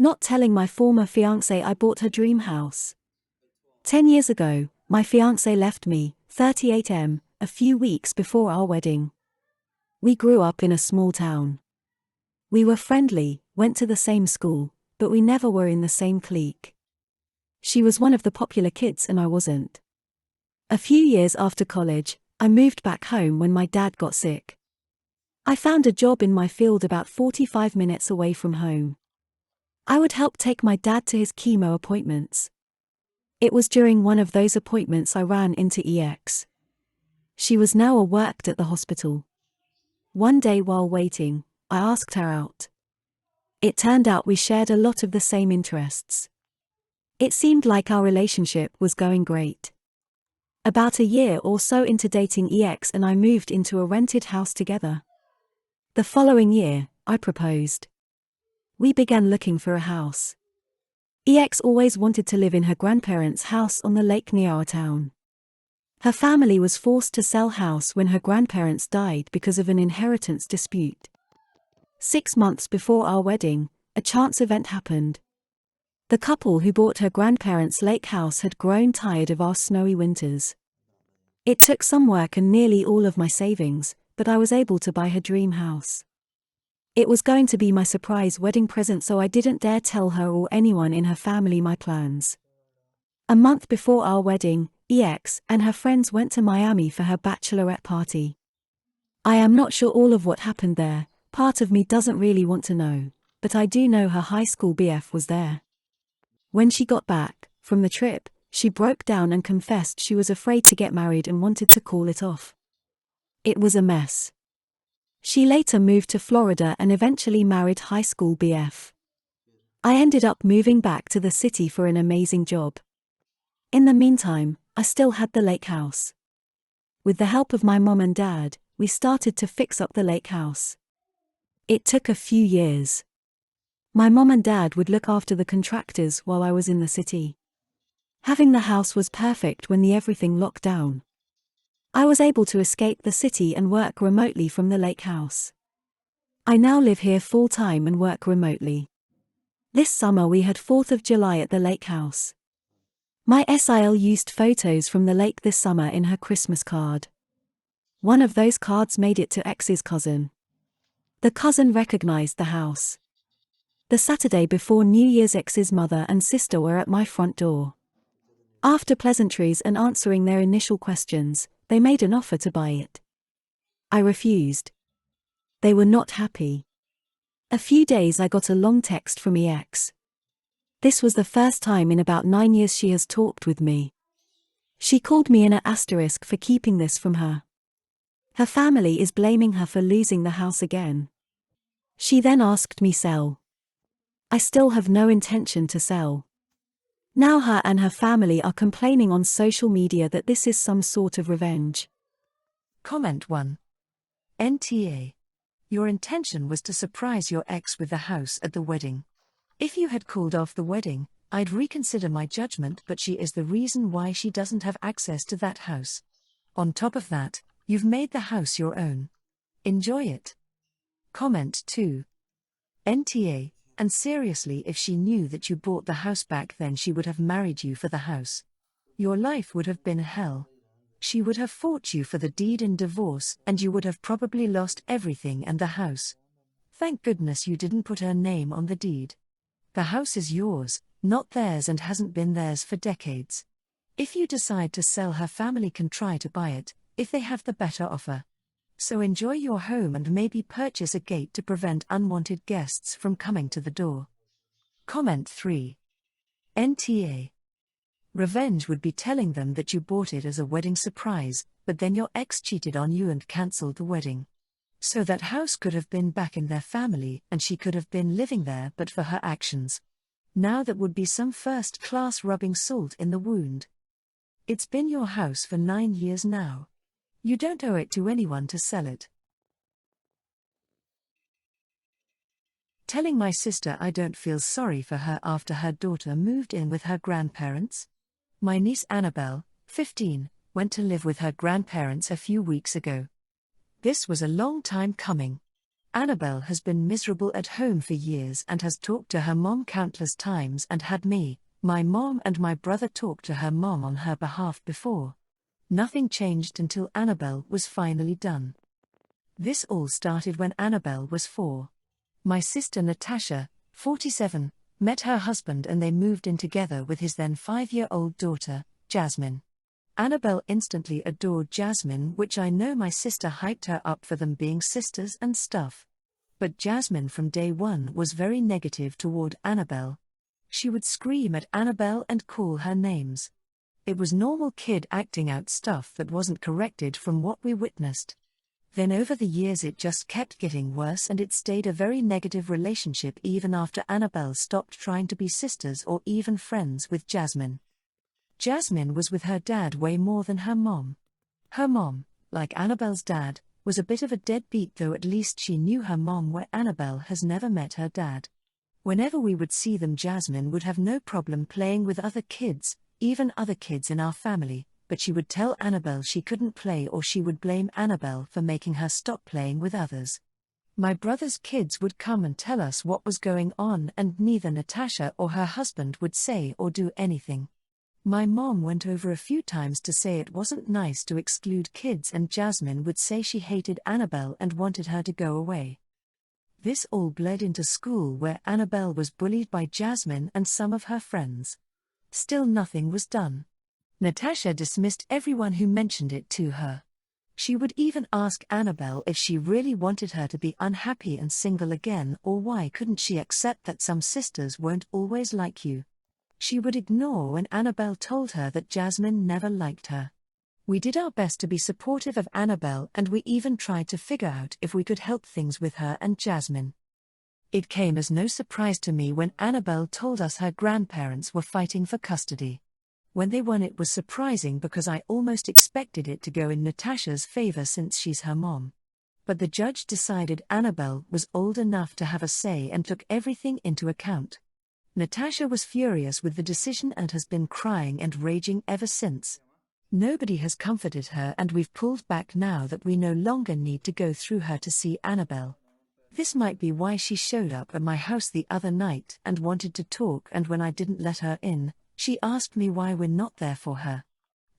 Not telling my former fiancé I bought her dream house. 10 years ago, my fiancé left me, 38M, a few weeks before our wedding. We grew up in a small town. We were friendly, went to the same school, but we never were in the same clique. She was one of the popular kids and I wasn't. A few years after college, I moved back home when my dad got sick. I found a job in my field about 45 minutes away from home. I would help take my dad to his chemo appointments. It was during one of those appointments I ran into EX. She was now worked at the hospital. One day while waiting, I asked her out. It turned out we shared a lot of the same interests. It seemed like our relationship was going great. About a year or so into dating EX and I moved into a rented house together. The following year, I proposed. We began looking for a house. EX always wanted to live in her grandparents' house on the lake near our town. Her family was forced to sell house when her grandparents died because of an inheritance dispute. 6 months before our wedding, a chance event happened. The couple who bought her grandparents' lake house had grown tired of our snowy winters. It took some work and nearly all of my savings, but I was able to buy her dream house. It was going to be my surprise wedding present, so I didn't dare tell her or anyone in her family my plans. A month before our wedding, EX and her friends went to Miami for her bachelorette party. I am not sure all of what happened there, part of me doesn't really want to know, but I do know her high school BF was there. When she got back from the trip, she broke down and confessed she was afraid to get married and wanted to call it off. It was a mess. She later moved to Florida and eventually married high school BF. I ended up moving back to the city for an amazing job. In the meantime, I still had the lake house. With the help of my mom and dad, we started to fix up the lake house. It took a few years. My mom and dad would look after the contractors while I was in the city. Having the house was perfect when everything locked down. I was able to escape the city and work remotely from the lake house. I now live here full-time and work remotely. This summer we had 4th of July at the lake house. My SIL used photos from the lake this summer in her Christmas card. One of those cards made it to X's cousin. The cousin recognized the house. The Saturday before New Year's, X's mother and sister were at my front door. After pleasantries and answering their initial questions, they made an offer to buy it. I refused. They were not happy. A few days I got a long text from EX. This was the first time in about 9 years she has talked with me. She called me an asterisk for keeping this from her. Her family is blaming her for losing the house again. She then asked me sell. I still have no intention to sell. Now her and her family are complaining on social media that this is some sort of revenge. Comment 1. NTA. Your intention was to surprise your ex with the house at the wedding. If you had called off the wedding, I'd reconsider my judgment, but she is the reason why she doesn't have access to that house. On top of that, you've made the house your own. Enjoy it. Comment 2. NTA. And seriously, if she knew that you bought the house back then, she would have married you for the house. Your life would have been hell. She would have fought you for the deed in divorce, and you would have probably lost everything and the house. Thank goodness you didn't put her name on the deed. The house is yours, not theirs, and hasn't been theirs for decades. If you decide to sell, her family can try to buy it, if they have the better offer. So enjoy your home and maybe purchase a gate to prevent unwanted guests from coming to the door. Comment 3. NTA. Revenge would be telling them that you bought it as a wedding surprise, but then your ex cheated on you and cancelled the wedding. So that house could have been back in their family and she could have been living there but for her actions. Now that would be some first-class rubbing salt in the wound. It's been your house for 9 years now. You don't owe it to anyone to sell it. Telling my sister I don't feel sorry for her after her daughter moved in with her grandparents. My niece Annabelle, 15, went to live with her grandparents a few weeks ago. This was a long time coming. Annabelle has been miserable at home for years and has talked to her mom countless times and had me, my mom and my brother talk to her mom on her behalf before. Nothing changed until Annabelle was finally done. This all started when Annabelle was 4. My sister Natasha, 47, met her husband and they moved in together with his then 5-year-old daughter, Jasmine. Annabelle instantly adored Jasmine, which I know my sister hyped her up for them being sisters and stuff. But Jasmine from day one was very negative toward Annabelle. She would scream at Annabelle and call her names. It was normal kid acting out stuff that wasn't corrected from what we witnessed. Then over the years it just kept getting worse and it stayed a very negative relationship even after Annabelle stopped trying to be sisters or even friends with Jasmine. Jasmine was with her dad way more than her mom. Her mom, like Annabelle's dad, was a bit of a deadbeat, though at least she knew her mom, where Annabelle has never met her dad. Whenever we would see them, Jasmine would have no problem playing with other kids, even other kids in our family, but she would tell Annabelle she couldn't play or she would blame Annabelle for making her stop playing with others. My brother's kids would come and tell us what was going on and neither Natasha or her husband would say or do anything. My mom went over a few times to say it wasn't nice to exclude kids and Jasmine would say she hated Annabelle and wanted her to go away. This all bled into school where Annabelle was bullied by Jasmine and some of her friends. Still nothing was done. Natasha dismissed everyone who mentioned it to her. She would even ask Annabelle if she really wanted her to be unhappy and single again, or why couldn't she accept that some sisters won't always like you. She would ignore when Annabelle told her that Jasmine never liked her. We did our best to be supportive of Annabelle and we even tried to figure out if we could help things with her and Jasmine. It came as no surprise to me when Annabelle told us her grandparents were fighting for custody. When they won, it was surprising because I almost expected it to go in Natasha's favor since she's her mom. But the judge decided Annabelle was old enough to have a say and took everything into account. Natasha was furious with the decision and has been crying and raging ever since. Nobody has comforted her and we've pulled back now that we no longer need to go through her to see Annabelle. This might be why she showed up at my house the other night and wanted to talk, and when I didn't let her in, she asked me why we're not there for her.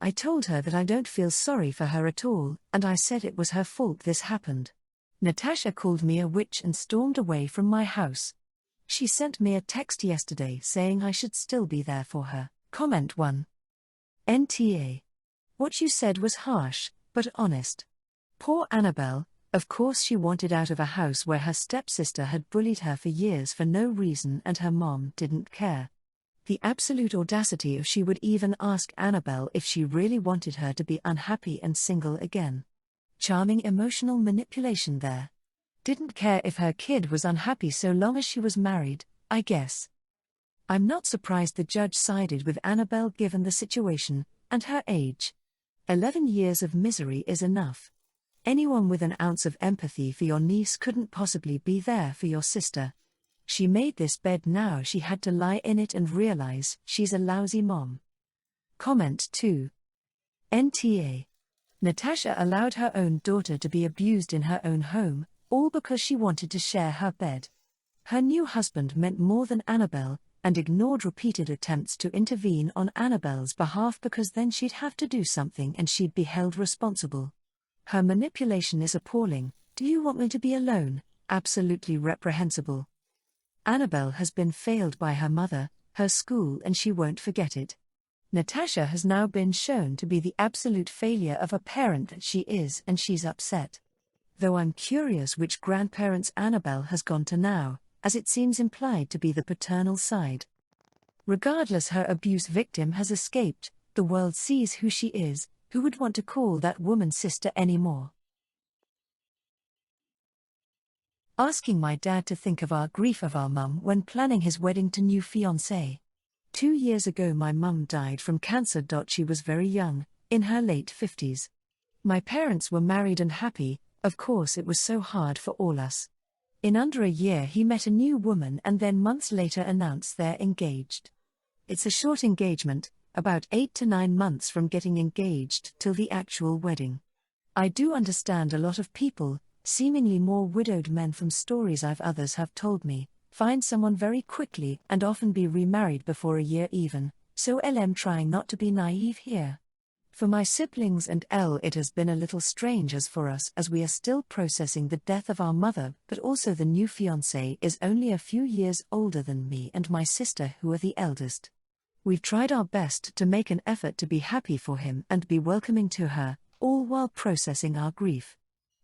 I told her that I don't feel sorry for her at all, and I said it was her fault this happened. Natasha called me a witch and stormed away from my house. She sent me a text yesterday saying I should still be there for her. Comment 1. NTA. What you said was harsh, but honest. Poor Annabelle, of course she wanted out of a house where her stepsister had bullied her for years for no reason and her mom didn't care. The absolute audacity of she would even ask Annabelle if she really wanted her to be unhappy and single again. Charming emotional manipulation there. Didn't care if her kid was unhappy so long as she was married, I guess. I'm not surprised the judge sided with Annabelle given the situation and her age. 11 years of misery is enough. Anyone with an ounce of empathy for your niece couldn't possibly be there for your sister. She made this bed, now she had to lie in it and realize she's a lousy mom. Comment 2. NTA. Natasha allowed her own daughter to be abused in her own home, all because she wanted to share her bed. Her new husband meant more than Annabelle, and ignored repeated attempts to intervene on Annabelle's behalf because then she'd have to do something and she'd be held responsible. Her manipulation is appalling. Do you want me to be alone? Absolutely reprehensible. Annabelle has been failed by her mother, her school, and she won't forget it. Natasha has now been shown to be the absolute failure of a parent that she is, and she's upset. Though I'm curious which grandparents Annabelle has gone to now, as it seems implied to be the paternal side. Regardless, her abuse victim has escaped. The world sees who she is. Who would want to call that woman sister anymore? Asking my dad to think of our grief of our mum when planning his wedding to new fiancé. 2 years ago my mum died from cancer. She was very young, in her late 50s. My parents were married and happy. Of course it was so hard for all us. In under a year he met a new woman and then months later announced they're engaged. It's a short engagement, about 8 to 9 months from getting engaged till the actual wedding. I do understand a lot of people, Seemingly more widowed men from stories others have told me, find someone very quickly and often be remarried before a year even, so LM trying not to be naive here. For my siblings and L, it has been a little strange as for us as we are still processing the death of our mother, but also the new fiancé is only a few years older than me and my sister who are the eldest. We've tried our best to make an effort to be happy for him and be welcoming to her, all while processing our grief.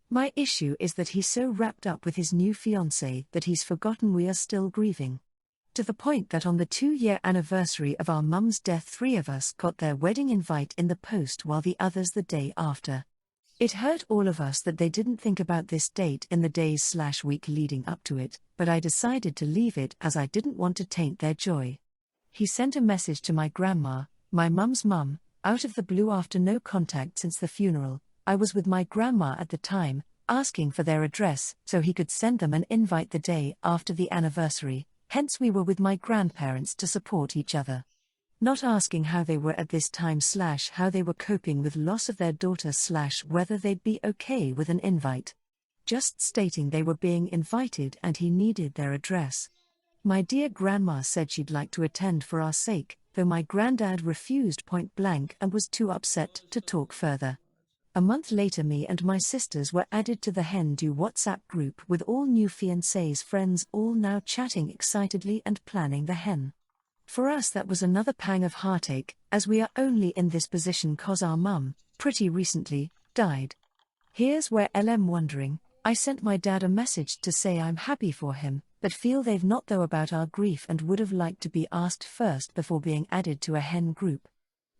My issue is that he's so wrapped up with his new fiancé that he's forgotten we are still grieving. To the point that on the 2-year anniversary of our mum's death 3 of us got their wedding invite in the post while the others the day after. It hurt all of us that they didn't think about this date in the days/week leading up to it, but I decided to leave it as I didn't want to taint their joy. He sent a message to my grandma, my mum's mum, out of the blue after no contact since the funeral. I was with my grandma at the time, asking for their address so he could send them an invite the day after the anniversary. Hence we were with my grandparents to support each other. Not asking how they were at this time/how they were coping with loss of their daughter/whether they'd be okay with an invite. Just stating they were being invited and he needed their address. My dear grandma said she'd like to attend for our sake, though my granddad refused point blank and was too upset to talk further. A month later me and my sisters were added to the Hen Do WhatsApp group with all new fiancé's friends all now chatting excitedly and planning the hen. For us that was another pang of heartache, as we are only in this position cause our mum, pretty recently, died. Here's where LM wondering, I sent my dad a message to say I'm happy for him, but feel they've not though about our grief and would have liked to be asked first before being added to a hen group.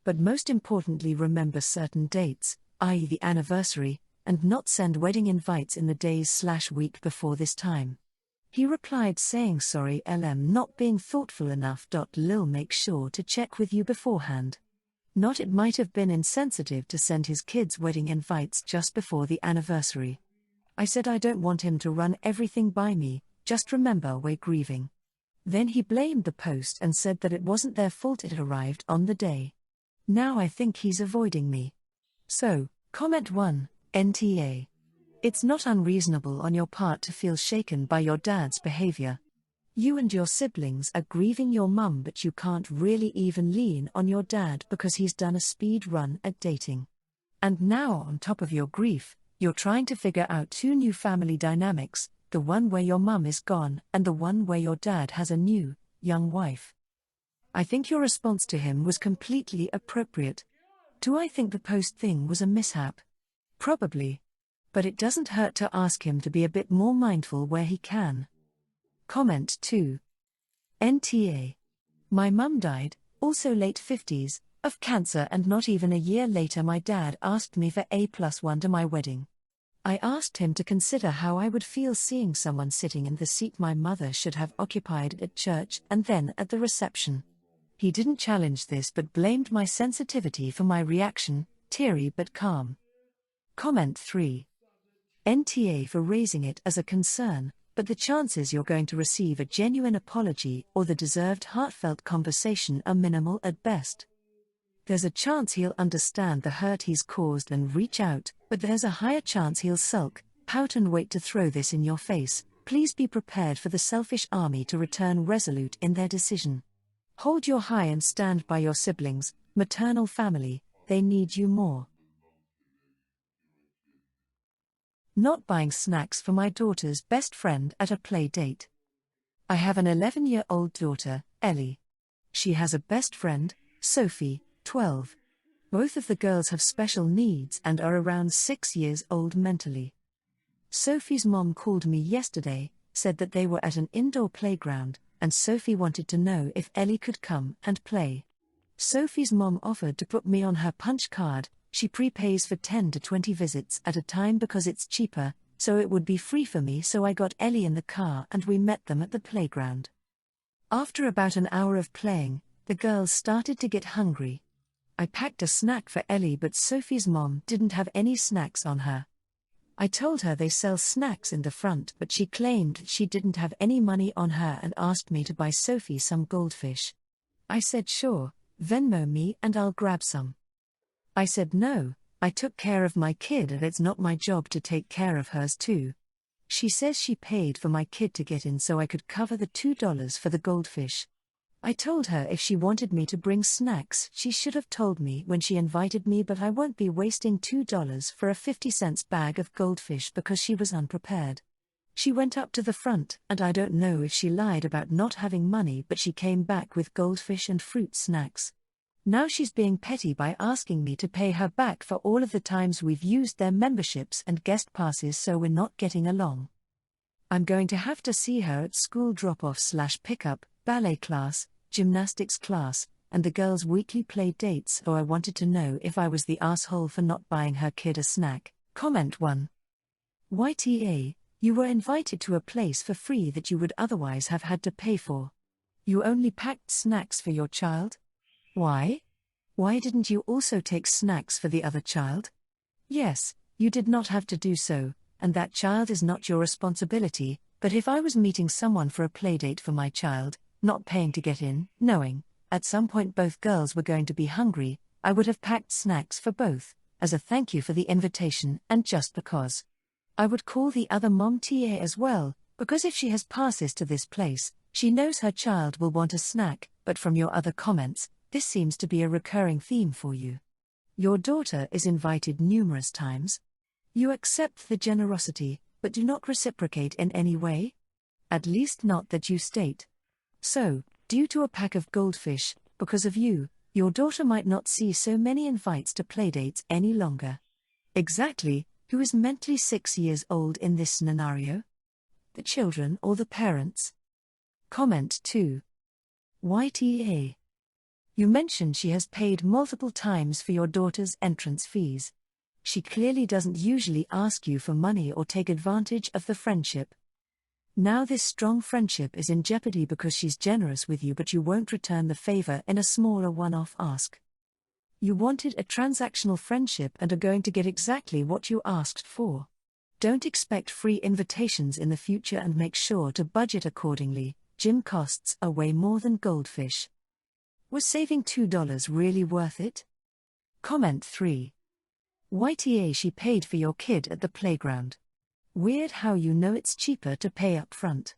But most importantly remember certain dates, i.e. the anniversary, and not send wedding invites in the days/week before this time. He replied saying sorry LM not being thoughtful enough. Lil make sure to check with you beforehand. Not it might have been insensitive to send his kids wedding invites just before the anniversary. I said I don't want him to run everything by me, just remember we're grieving. Then he blamed the post and said that it wasn't their fault it arrived on the day. Now I think he's avoiding me. So, comment 1, NTA. It's not unreasonable on your part to feel shaken by your dad's behavior. You and your siblings are grieving your mum, but you can't really even lean on your dad because he's done a speed run at dating. And now on top of your grief, you're trying to figure out 2 new family dynamics, the one where your mum is gone and the one where your dad has a new, young wife. I think your response to him was completely appropriate. Do I think the post thing was a mishap? Probably. But it doesn't hurt to ask him to be a bit more mindful where he can. Comment 2. NTA. My mum died, also late 50s, of cancer, and not even a year later my dad asked me for A+1 to my wedding. I asked him to consider how I would feel seeing someone sitting in the seat my mother should have occupied at church and then at the reception. He didn't challenge this but blamed my sensitivity for my reaction, teary but calm. Comment 3. NTA for raising it as a concern, but the chances you're going to receive a genuine apology or the deserved heartfelt conversation are minimal at best. There's a chance he'll understand the hurt he's caused and reach out, but there's a higher chance he'll sulk, pout and wait to throw this in your face. Please be prepared for the selfish army to return resolute in their decision. Hold your high and stand by your siblings, maternal family, they need you more. Not buying snacks for my daughter's best friend at a play date. I have an 11-year-old daughter, Ellie. She has a best friend, Sophie, 12. Both of the girls have special needs and are around 6 years old mentally. Sophie's mom called me yesterday, said that they were at an indoor playground, and Sophie wanted to know if Ellie could come and play. Sophie's mom offered to put me on her punch card. She prepays for 10 to 20 visits at a time because it's cheaper, so it would be free for me, so I got Ellie in the car and we met them at the playground. After about an hour of playing, the girls started to get hungry. I packed a snack for Ellie, but Sophie's mom didn't have any snacks on her. I told her they sell snacks in the front, but she claimed she didn't have any money on her and asked me to buy Sophie some goldfish. I said sure, Venmo me and I'll grab some. I said no, I took care of my kid and it's not my job to take care of hers too. She says she paid for my kid to get in so I could cover the $2 for the goldfish. I told her if she wanted me to bring snacks, she should have told me when she invited me, but I won't be wasting $2 for a 50-cent bag of goldfish because she was unprepared. She went up to the front, and I don't know if she lied about not having money, but she came back with goldfish and fruit snacks. Now she's being petty by asking me to pay her back for all of the times we've used their memberships and guest passes, so we're not getting along. I'm going to have to see her at school drop-off/pickup, ballet class, gymnastics class, and the girls' weekly play dates, so I wanted to know if I was the asshole for not buying her kid a snack. Comment 1. YTA, you were invited to a place for free that you would otherwise have had to pay for. You only packed snacks for your child? Why? Why didn't you also take snacks for the other child? Yes, you did not have to do so, and that child is not your responsibility, but if I was meeting someone for a playdate for my child, not paying to get in, knowing, at some point both girls were going to be hungry, I would have packed snacks for both, as a thank you for the invitation and just because. I would call the other mom TA as well, because if she has passes to this place, she knows her child will want a snack, but from your other comments, this seems to be a recurring theme for you. Your daughter is invited numerous times. You accept the generosity, but do not reciprocate in any way? At least not that you state. So, due to a pack of goldfish, because of you, your daughter might not see so many invites to playdates any longer. Exactly, who is mentally 6 years old in this scenario? The children or the parents? Comment 2. YTA. You mentioned she has paid multiple times for your daughter's entrance fees. She clearly doesn't usually ask you for money or take advantage of the friendship. Now this strong friendship is in jeopardy because she's generous with you, but you won't return the favor in a smaller one-off ask. You wanted a transactional friendship and are going to get exactly what you asked for. Don't expect free invitations in the future and make sure to budget accordingly. Gym costs are way more than goldfish. Was saving $2 really worth it? Comment 3. YTA, she paid for your kid at the playground. Weird how you know it's cheaper to pay up front.